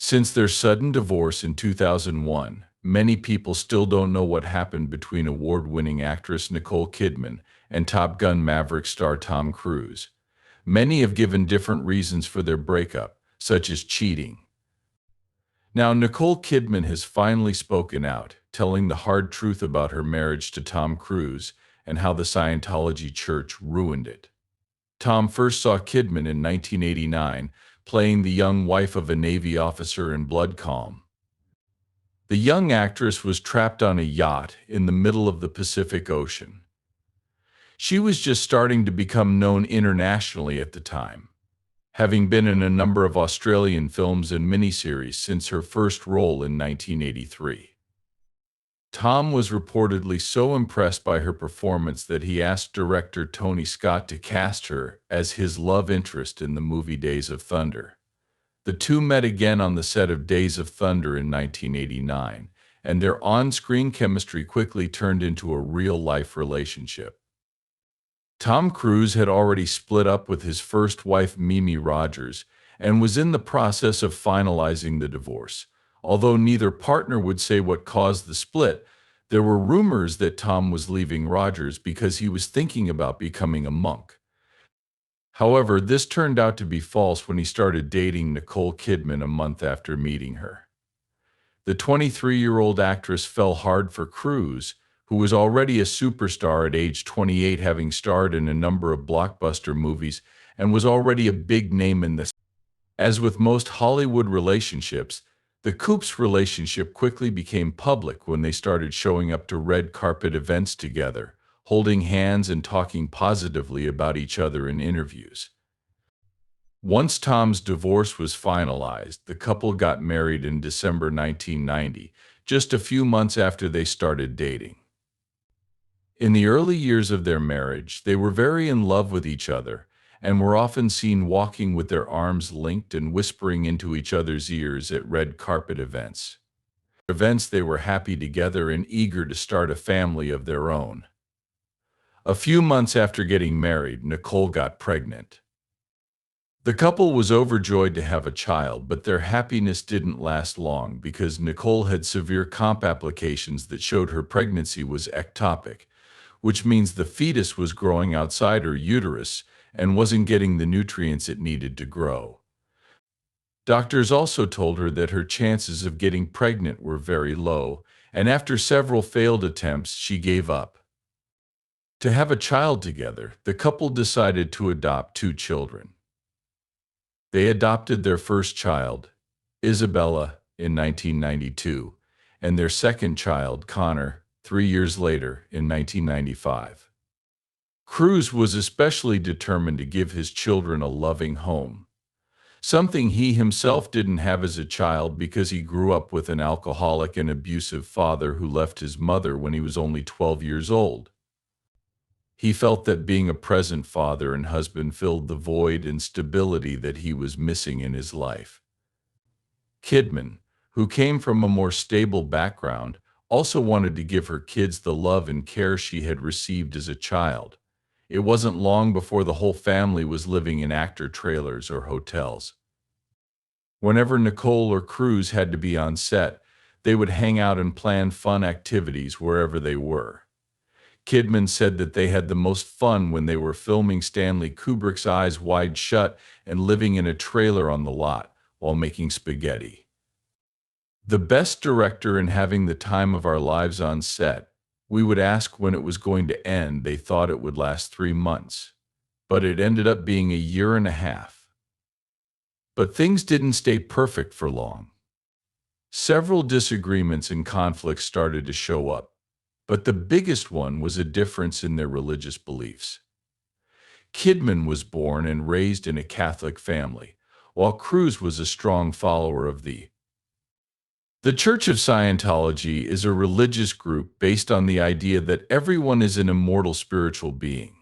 Since their sudden divorce in 2001, many people still don't know what happened between award-winning actress Nicole Kidman and Top Gun Maverick star Tom Cruise. Many have given different reasons for their breakup, such as cheating. Now, Nicole Kidman has finally spoken out, telling the hard truth about her marriage to Tom Cruise and how the Scientology Church ruined it. Tom first saw Kidman in 1989, playing the young wife of a Navy officer in Blood Calm. The young actress was trapped on a yacht in the middle of the Pacific Ocean. She was just starting to become known internationally at the time, having been in a number of Australian films and miniseries since her first role in 1983. Tom was reportedly so impressed by her performance that he asked director Tony Scott to cast her as his love interest in the movie Days of Thunder. The two met again on the set of Days of Thunder in 1989, and their on-screen chemistry quickly turned into a real-life relationship. Tom Cruise had already split up with his first wife Mimi Rogers and was in the process of finalizing the divorce. Although neither partner would say what caused the split, there were rumors that Tom was leaving Rogers because he was thinking about becoming a monk. However, this turned out to be false when he started dating Nicole Kidman a month after meeting her. The 23-year-old actress fell hard for Cruise, who was already a superstar at age 28, having starred in a number of blockbuster movies and was already a big name in this. As with most Hollywood relationships, the Coup's relationship quickly became public when they started showing up to red carpet events together, holding hands and talking positively about each other in interviews. Once Tom's divorce was finalized, the couple got married in December 1990, just a few months after they started dating. In the early years of their marriage, they were very in love with each other and were often seen walking with their arms linked and whispering into each other's ears at red carpet events. They were happy together and eager to start a family of their own. A few months after getting married, Nicole got pregnant. The couple was overjoyed to have a child, but their happiness didn't last long because Nicole had severe complications that showed her pregnancy was ectopic, which means the fetus was growing outside her uterus and wasn't getting the nutrients it needed to grow. Doctors also told her that her chances of getting pregnant were very low, and after several failed attempts, she gave up. To have a child together, the couple decided to adopt 2 children. They adopted their first child, Isabella, in 1992, and their second child, Connor, 3 years later in 1995. Cruise was especially determined to give his children a loving home, something he himself didn't have as a child because he grew up with an alcoholic and abusive father who left his mother when he was only 12 years old. He felt that being a present father and husband filled the void and stability that he was missing in his life. Kidman, who came from a more stable background, also wanted to give her kids the love and care she had received as a child. It wasn't long before the whole family was living in actor trailers or hotels. Whenever Nicole or Cruise had to be on set, they would hang out and plan fun activities wherever they were. Kidman said that they had the most fun when they were filming Stanley Kubrick's Eyes Wide Shut and living in a trailer on the lot while making spaghetti. The best director and having the time of our lives on set. We would ask when it was going to end. They thought it would last 3 months, but it ended up being a year and a half. But things didn't stay perfect for long. Several disagreements and conflicts started to show up, but the biggest one was a difference in their religious beliefs. Kidman was born and raised in a Catholic family, while Cruise was a strong follower of the Church of Scientology is a religious group based on the idea that everyone is an immortal spiritual being.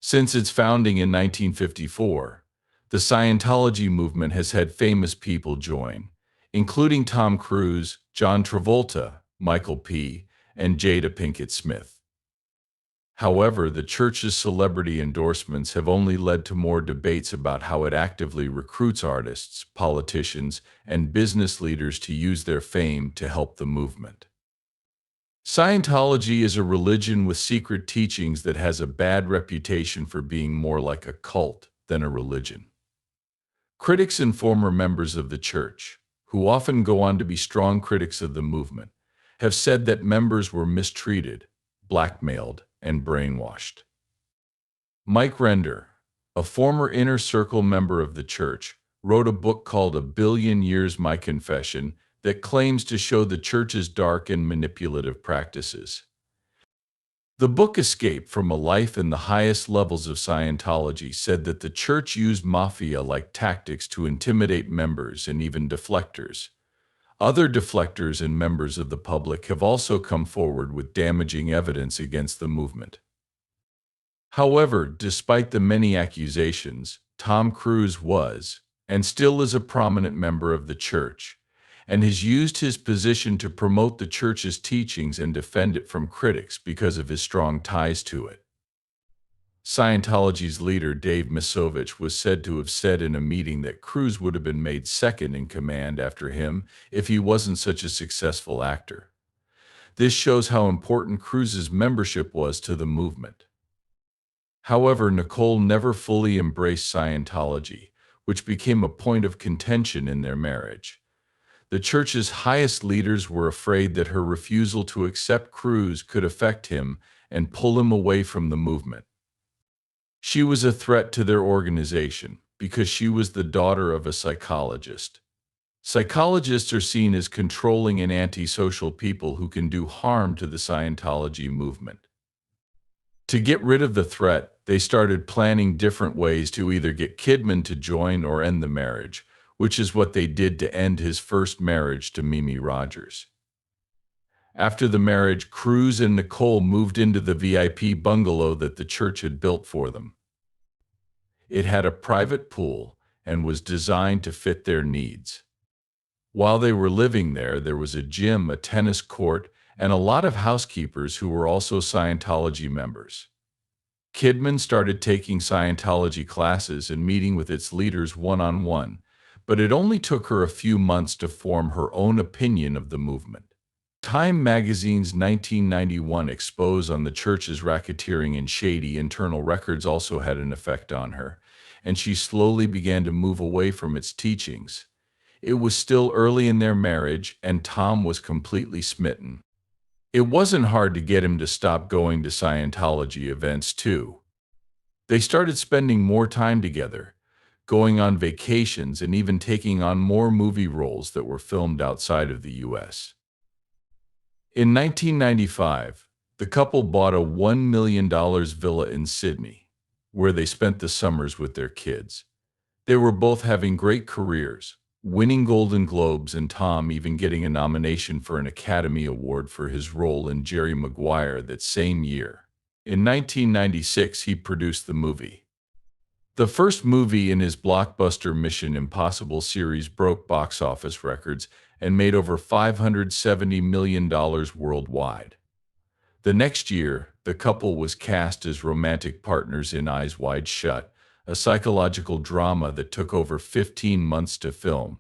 Since its founding in 1954, the Scientology movement has had famous people join, including Tom Cruise, John Travolta, Michael P., and Jada Pinkett Smith. However, the church's celebrity endorsements have only led to more debates about how it actively recruits artists, politicians, and business leaders to use their fame to help the movement. Scientology is a religion with secret teachings that has a bad reputation for being more like a cult than a religion. Critics and former members of the church, who often go on to be strong critics of the movement, have said that members were mistreated, blackmailed, and brainwashed. Mike Render, a former Inner Circle member of the church, wrote a book called A Billion Years My Confession that claims to show the church's dark and manipulative practices. The book Escape from a Life in the Highest Levels of Scientology said that the church used mafia-like tactics to intimidate members and even deflectors. Other deflectors and members of the public have also come forward with damaging evidence against the movement. However, despite the many accusations, Tom Cruz was, and still is, a prominent member of the church, and has used his position to promote the church's teachings and defend it from critics because of his strong ties to it. Scientology's leader Dave Misovich was said to have said in a meeting that Cruz would have been made second in command after him if he wasn't such a successful actor. This shows how important Cruz's membership was to the movement. However, Nicole never fully embraced Scientology, which became a point of contention in their marriage. The church's highest leaders were afraid that her refusal to accept Cruz could affect him and pull him away from the movement. She was a threat to their organization because she was the daughter of a psychologist. Psychologists are seen as controlling and antisocial people who can do harm to the Scientology movement. To get rid of the threat, they started planning different ways to either get Kidman to join or end the marriage, which is what they did to end his first marriage to Mimi Rogers. After the marriage, Cruz and Nicole moved into the VIP bungalow that the church had built for them. It had a private pool and was designed to fit their needs. While they were living there, there was a gym, a tennis court, and a lot of housekeepers who were also Scientology members. Kidman started taking Scientology classes and meeting with its leaders one-on-one, but it only took her a few months to form her own opinion of the movement. Time magazine's 1991 expose on the church's racketeering and shady internal records also had an effect on her, and she slowly began to move away from its teachings. It was still early in their marriage, and Tom was completely smitten. It wasn't hard to get him to stop going to Scientology events, too. They started spending more time together, going on vacations, and even taking on more movie roles that were filmed outside of the U.S. In 1995, the couple bought a $1 million villa in Sydney, where they spent the summers with their kids. They were both having great careers, winning Golden Globes, and Tom even getting a nomination for an Academy Award for his role in Jerry Maguire that same year. In 1996, he produced the movie. The first movie in his blockbuster Mission Impossible series broke box office records and made over $570 million worldwide. The next year, the couple was cast as romantic partners in Eyes Wide Shut, a psychological drama that took over 15 months to film.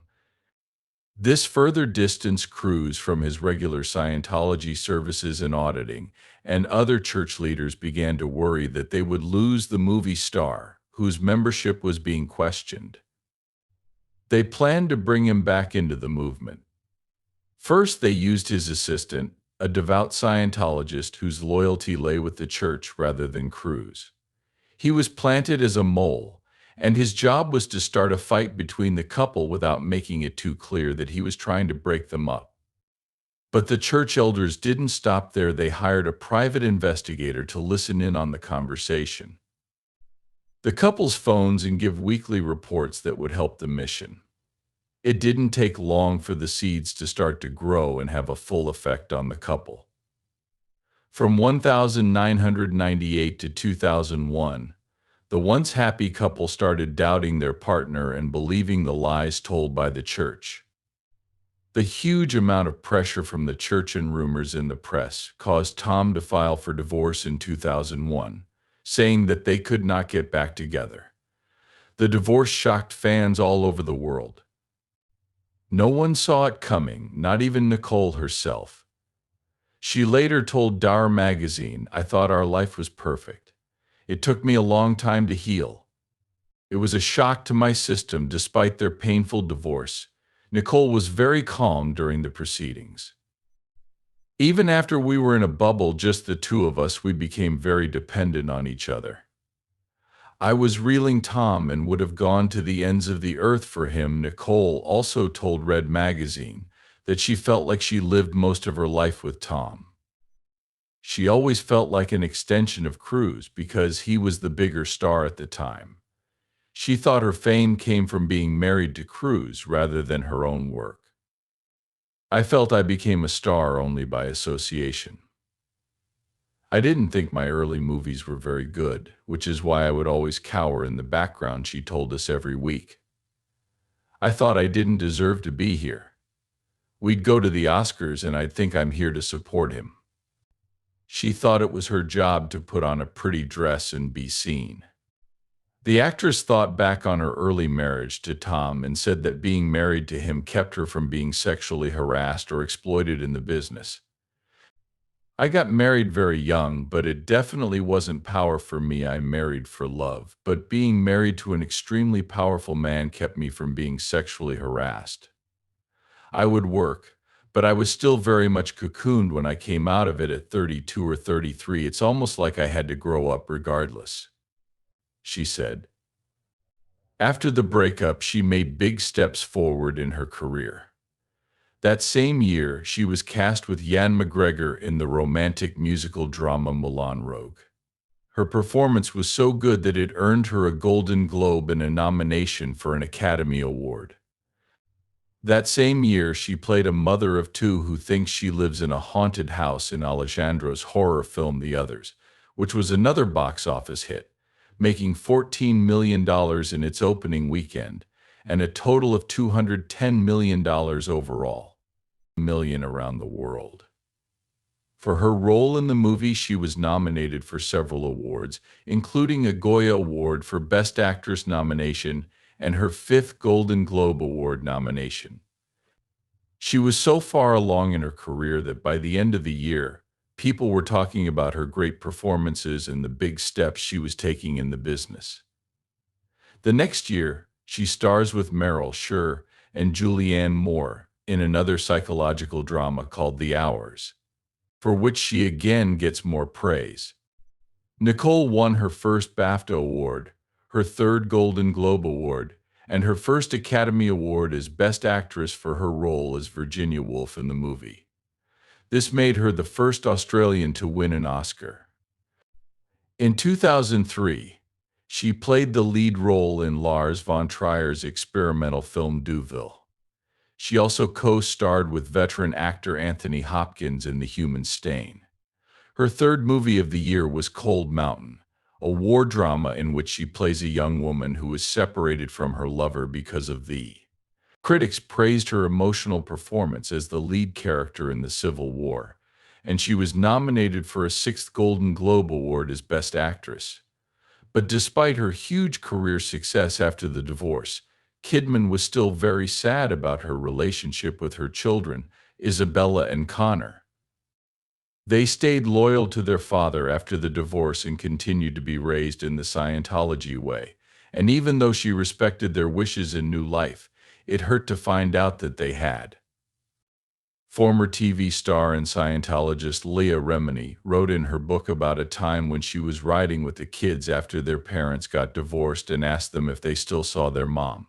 This further distanced Cruz from his regular Scientology services and auditing, and other church leaders began to worry that they would lose the movie star, whose membership was being questioned. They planned to bring him back into the movement. First, they used his assistant, a devout Scientologist whose loyalty lay with the church rather than Cruz. He was planted as a mole, and his job was to start a fight between the couple without making it too clear that he was trying to break them up. But the church elders didn't stop there. They hired a private investigator to listen in on the conversation, the couple's phones, and give weekly reports that would help the mission. It didn't take long for the seeds to start to grow and have a full effect on the couple. From 1998 to 2001, the once happy couple started doubting their partner and believing the lies told by the church. The huge amount of pressure from the church and rumors in the press caused Tom to file for divorce in 2001, saying that they could not get back together. The divorce shocked fans all over the world. No one saw it coming, not even Nicole herself. She later told Dar magazine, "I thought our life was perfect. It took me a long time to heal. It was a shock to my system despite their painful divorce." Nicole was very calm during the proceedings. "Even after we were in a bubble, just the two of us, we became very dependent on each other. I was reeling Tom and would have gone to the ends of the earth for him." Nicole also told Red magazine that she felt like she lived most of her life with Tom. She always felt like an extension of Cruz because he was the bigger star at the time. She thought her fame came from being married to Cruz rather than her own work. "I felt I became a star only by association. I didn't think my early movies were very good, which is why I would always cower in the background," she told us every week. "I thought I didn't deserve to be here. We'd go to the Oscars and I'd think I'm here to support him." She thought it was her job to put on a pretty dress and be seen. The actress thought back on her early marriage to Tom and said that being married to him kept her from being sexually harassed or exploited in the business. "I got married very young, but it definitely wasn't power for me. I married for love, but being married to an extremely powerful man kept me from being sexually harassed. I would work, but I was still very much cocooned when I came out of it at 32 or 33. It's almost like I had to grow up regardless," she said. After the breakup, she made big steps forward in her career. That same year, she was cast with Ewan McGregor in the romantic musical drama Moulin Rouge. Her performance was so good that it earned her a Golden Globe and a nomination for an Academy Award. That same year, she played a mother of two who thinks she lives in a haunted house in Alejandro's horror film The Others, which was another box office hit, making $14 million in its opening weekend, and a total of $210 million overall, million around the world. For her role in the movie, she was nominated for several awards, including a Goya Award for Best Actress nomination and her fifth Golden Globe Award nomination. She was so far along in her career that by the end of the year, people were talking about her great performances and the big steps she was taking in the business. The next year, she stars with Meryl Streep and Julianne Moore in another psychological drama called The Hours, for which she again gets more praise. Nicole won her first BAFTA Award, her third Golden Globe Award, and her first Academy Award as Best Actress for her role as Virginia Woolf in the movie. This made her the first Australian to win an Oscar. In 2003, she played the lead role in Lars von Trier's experimental film Deauville. She also co-starred with veteran actor Anthony Hopkins in The Human Stain. Her third movie of the year was Cold Mountain, a war drama in which she plays a young woman who is separated from her lover because of the. Critics praised her emotional performance as the lead character in the Civil War, and she was nominated for a sixth Golden Globe Award as Best Actress. But despite her huge career success after the divorce, Kidman was still very sad about her relationship with her children, Isabella and Connor. They stayed loyal to their father after the divorce and continued to be raised in the Scientology way, and even though she respected their wishes in new life, it hurt to find out that they had. Former TV star and Scientologist Leah Remini wrote in her book about a time when she was riding with the kids after their parents got divorced and asked them if they still saw their mom.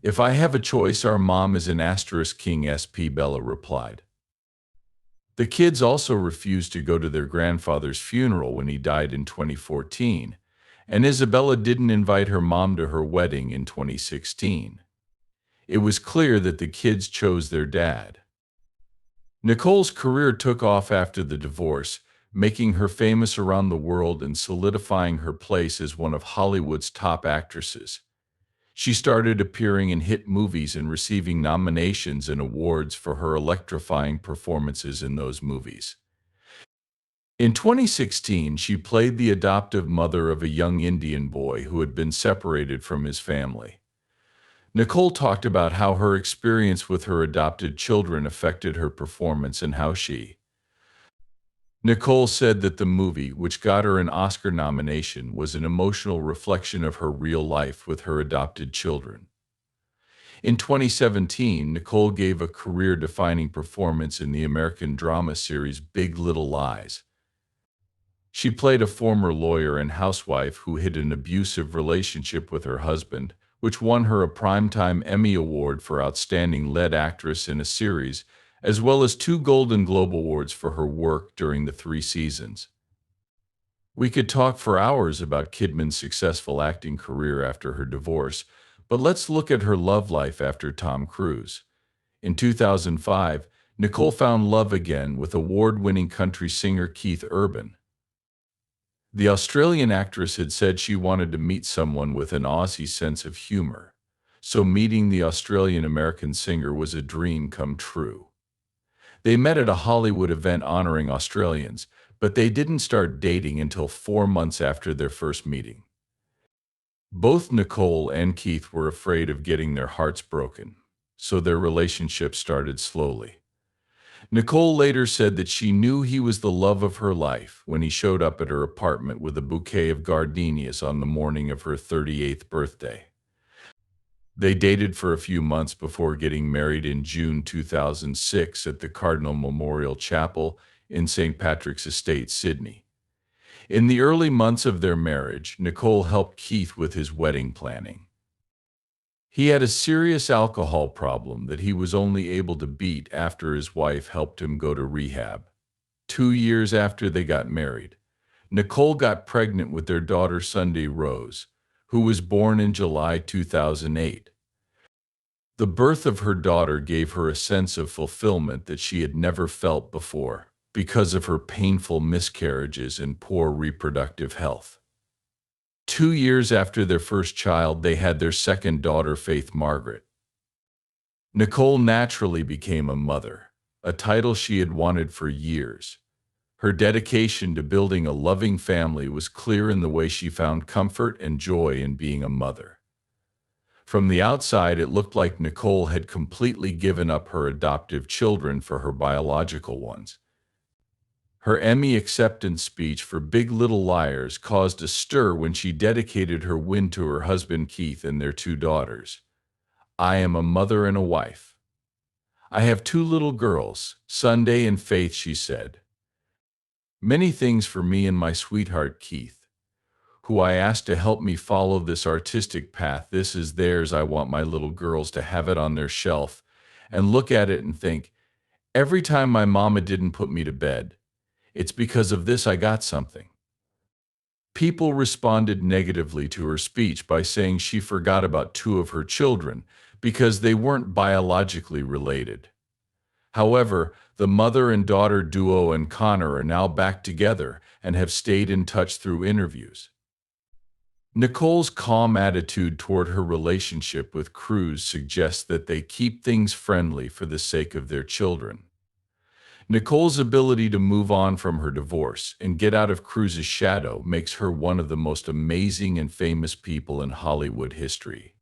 "If I have a choice, our mom is an asterisk king," SP Bella replied. The kids also refused to go to their grandfather's funeral when he died in 2014, and Isabella didn't invite her mom to her wedding in 2016. It was clear that the kids chose their dad. Nicole's career took off after the divorce, making her famous around the world and solidifying her place as one of Hollywood's top actresses. She started appearing in hit movies and receiving nominations and awards for her electrifying performances in those movies. In 2016, she played the adoptive mother of a young Indian boy who had been separated from his family. Nicole talked about how her experience with her adopted children affected her performance and how she. Nicole said that the movie, which got her an Oscar nomination, was an emotional reflection of her real life with her adopted children. In 2017, Nicole gave a career-defining performance in the American drama series Big Little Lies. She played a former lawyer and housewife who hid an abusive relationship with her husband, which won her a Primetime Emmy Award for Outstanding Lead Actress in a Series, as well as 2 Golden Globe Awards for her work during the 3 seasons. We could talk for hours about Kidman's successful acting career after her divorce, but let's look at her love life after Tom Cruise. In 2005, Nicole found love again with award-winning country singer Keith Urban. The Australian actress had said she wanted to meet someone with an Aussie sense of humor, so meeting the Australian-American singer was a dream come true. They met at a Hollywood event honoring Australians, but they didn't start dating until 4 months after their first meeting. Both Nicole and Keith were afraid of getting their hearts broken, so their relationship started slowly. Nicole later said that she knew he was the love of her life when he showed up at her apartment with a bouquet of gardenias on the morning of her 38th birthday. They dated for a few months before getting married in June 2006 at the Cardinal Memorial Chapel in St. Patrick's Estate, Sydney. In the early months of their marriage, Nicole helped Keith with his wedding planning. He had a serious alcohol problem that he was only able to beat after his wife helped him go to rehab. 2 years after they got married, Nicole got pregnant with their daughter Sunday Rose, who was born in July 2008. The birth of her daughter gave her a sense of fulfillment that she had never felt before because of her painful miscarriages and poor reproductive health. 2 years after their first child, they had their second daughter, Faith Margaret. Nicole naturally became a mother, a title she had wanted for years. Her dedication to building a loving family was clear in the way she found comfort and joy in being a mother. From the outside, it looked like Nicole had completely given up her adoptive children for her biological ones. Her Emmy acceptance speech for Big Little Liars caused a stir when she dedicated her win to her husband Keith and their 2 daughters. "I am a mother and a wife. I have 2 little girls, Sunday and Faith," she said. "Many things for me and my sweetheart Keith, who I asked to help me follow this artistic path. This is theirs. I want my little girls to have it on their shelf and look at it and think, every time my mama didn't put me to bed, it's because of this I got something." People responded negatively to her speech by saying she forgot about 2 of her children because they weren't biologically related. However, the mother and daughter duo and Connor are now back together and have stayed in touch through interviews. Nicole's calm attitude toward her relationship with Cruz suggests that they keep things friendly for the sake of their children. Nicole's ability to move on from her divorce and get out of Cruz's shadow makes her one of the most amazing and famous people in Hollywood history.